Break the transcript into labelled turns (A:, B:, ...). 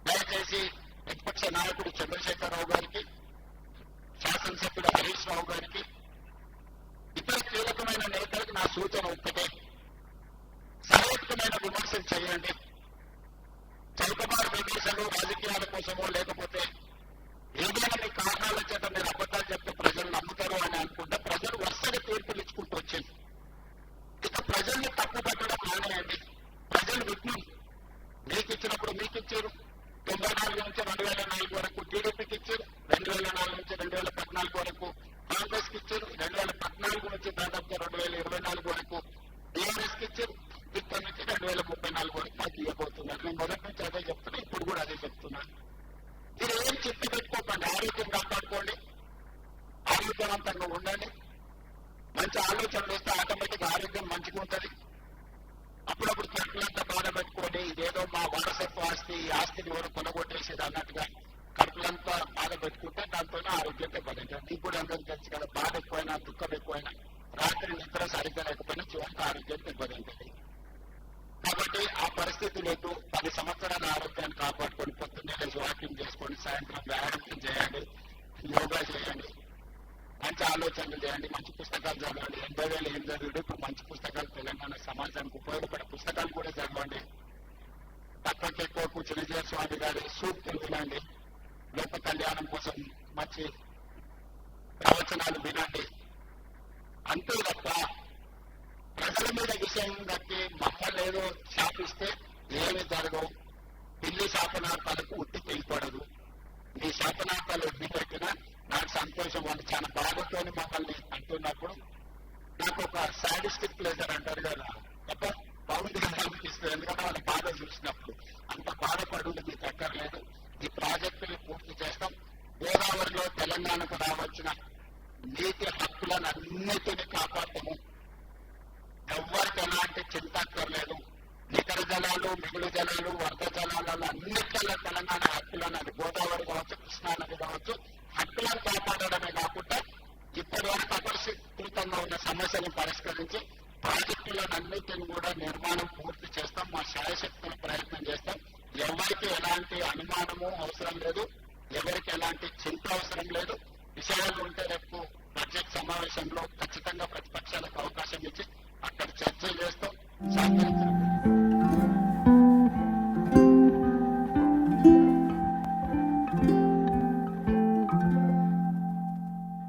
A: దయచేసి ప్రతిపక్ష నాయకుడు చంద్రశేఖరరావు గారికి, శాసనసభ్యుడు హరీష్ రావు గారికి, ఇతర కీలకమైన నేతలకు నా సూచన ఒక్కటే, సహేతుకమైన విమర్శలు చేయండి. చౌకబారు విమర్శలు రాజకీయాల కోసమో లేకపోతే ఏదైనా మీ కారణాల చేత మీరు అబద్ధాలు చెప్తే ప్రజలు నమ్ముతారు అని అనుకుంటే ప్రజలు వరుసగా తీర్పులు ఇచ్చుకుంటూ వచ్చింది. ఇక ప్రజల్ని తప్పుపట్టడం మానేయండి. ప్రజలు విఘ్నం మీకు ఇచ్చినప్పుడు మీకు ఇచ్చారు. 94 నుంచి 2004 వరకు టీడీపీకి ఇచ్చారు, 2004 నుంచి 2014 వరకు కాంగ్రెస్ కి ఇచ్చారు, 2014 నుంచి దాదాపు 2024 వరకు టీఆర్ఎస్ కి ఇచ్చారు, ఇక్కడ నుంచి 2034 వరకు మాకు ఇవ్వబోతున్నారు. నేను మొదటి నుంచి అదే చెప్తున్నా, ఇప్పుడు కూడా అదే చెప్తున్నాను. మీరు ఏం చెప్పి పెట్టుకోకండి, ఆరోగ్యం కాపాడుకోండి, ఆరోగ్యవంతంగా ఉండండి. మంచి ఆలోచనలు వస్తే ఆటోమేటిక్ ఆరోగ్యం మంచిగా ఉంటుంది. అప్పుడప్పుడు కడుపులంతా బాధ పెట్టుకోండి, ఇదేదో మా వారసత్వ ఆస్తి, ఈ ఆస్తిని ఎవరు కొనగొట్టేసేది అన్నట్టుగా కడుపులంతా బాధ పెట్టుకుంటే దాంతోనే ఆరోగ్యం దెబ్బతింటుంది. ఇప్పుడు అందరికీ తెలుసు కదా, బాధ ఎక్కువైనా దుఃఖం ఎక్కువైనా రాత్రి నిద్ర సరిగ్గా లేకపోయినా చివరికి ఆరోగ్యం దెబ్బతింటుంది. కాబట్టి ఆ పరిస్థితి లేదు. 10 సంవత్సరాల ఆరోగ్యాన్ని కాపాడుకొని పొద్దున్నే లేచి వాకింగ్ చేసుకోండి, సాయంత్రం వ్యాయామం చేయండి, యోగా చేయండి, మంచి ఆలోచనలు చేయండి, మంచి పుస్తకాలు చదవండి. 80,000 ఏం చదివాడు, ఇప్పుడు మంచి పుస్తకాలు తెలంగాణ సమాజానికి ఉపయోగపడే పుస్తకాలు కూడా చదవండి. తక్కువకి ఎక్కువ కూర్చుని స్వామి గారి సూక్తులు వినండి, లోక కళ్యాణం కోసం మంచి ప్రవచనాలు వినండి. అంతే తప్ప ప్రజల మీద విషయం కట్టి మమ్మల్ని ఏదో శాపిస్తే ఏమి జరగవు. పిల్లి శాపనార్థాలకు ఉట్టి తెలిపడదు. మీ శాపనార్థాలు ఎన్ని పెట్టినా నాకు సంతోషం. వాళ్ళు చాలా బాధతో మమ్మల్ని అంటున్నప్పుడు నాకు ఒక సాడిస్టిక్ ప్లేజర్ అంటారు కదా, తప్ప బాగుంది కదా అనిపిస్తుంది. ఎందుకంటే వాళ్ళ బాధ చూసినప్పుడు అంత బాధపడు మీకు అక్కర్లేదు. ఈ ప్రాజెక్టుని పూర్తి చేస్తాం. గోదావరిలో తెలంగాణకు రావచ్చిన నీటి హక్కులను అన్నిటినీ కాపాడతాము. ఎవరికి ఎలాంటి చింత అక్కర్లేదు. నికర జలాలు, మిగులు జలాలు, వరద జలాలలో అన్నిట్లలో తెలంగాణ హక్కులను, అది గోదావరి కావచ్చు, కృష్ణానది కావచ్చు, హక్కులను కాపాడడమే కాకుండా ఇప్పటి వరకు అపరిష్కృతంగా ఉన్న సమస్యలను పరిష్కరించి ప్రాజెక్టులను అన్నిటిని కూడా నిర్మాణం పూర్తి చేస్తాం. మా శాయశక్తుల ప్రయత్నం చేస్తాం. ఎవరికి ఎలాంటి అనుమానము అవసరం లేదు, ఎవరికి ఎలాంటి చింత అవసరం లేదు. విషయాలు ఉంటే రేపు బడ్జెట్ సమావేశంలో ఖచ్చితంగా ప్రతిపక్షాలకు అవకాశం ఇచ్చి